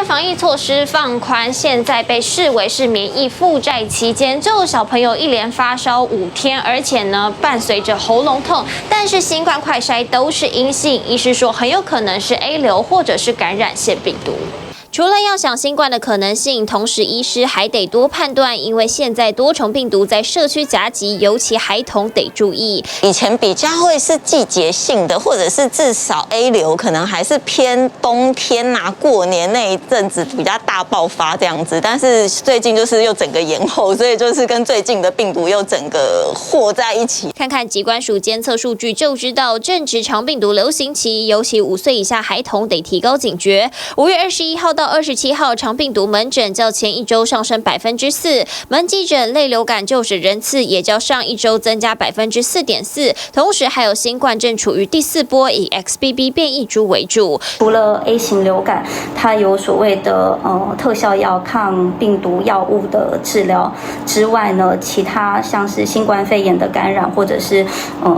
着防疫措施放宽，现在被视为是免疫负债期间，就有小朋友一连发烧5天，而且呢伴随着喉咙痛，但是新冠快筛都是阴性，医师说很有可能是 A 流或者是感染腺病毒。除了要想新冠的可能性，同时医师还得多判断，因为现在多重病毒在社区夹击，尤其孩童得注意。以前比较会是季节性的，或者是至少 A 流可能还是偏冬天过年那一阵子比较大爆发这样子，但是最近就是又整个延后，所以就是跟最近的病毒又整个和在一起。看看疾管署监测数据就知道，正值长病毒流行期，尤其5岁以下孩童得提高警觉。5月21号到27号，长病毒门诊较前一周上升4%，门急诊类流感就诊人次也较上一周增加4.4%，同时还有新冠正处于第4波，以 XBB 变异株为主。除了 A 型流感，它有所谓的特效药抗病毒药物的治疗之外呢，其他像是新冠肺炎的感染或者是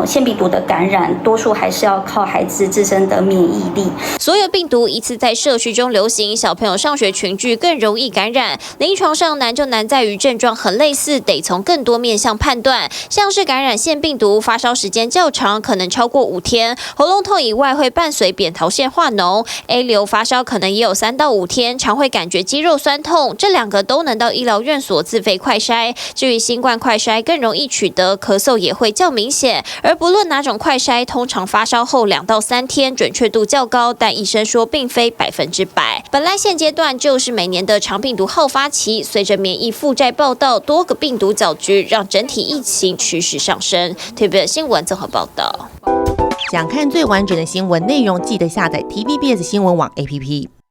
腺病毒的感染，多数还是要靠孩子自身的免疫力。所有病毒一次在社区中流行，小朋友上学群聚更容易感染。临床上难就难在于症状很类似，得从更多面向判断，像是感染腺病毒，发烧时间较长，可能超过5天，喉咙痛以外会伴随扁桃腺化脓。A 流发烧可能也有3到5天，常会感觉肌肉酸痛，这2个都能到医疗院所自费快筛。至于新冠快筛更容易取得，咳嗽也会较明显，而不论哪种快筛，通常发烧后2到3天，准确度较高，但医生说并非100%。本来现阶段就是每年的长病毒好发期，随着免疫负债报道，多个病毒搅局，让整体疫情趋势上升。TVBS 新闻综合报道。想看最完整的新闻内容，记得下载 TVBS 新闻网 APP。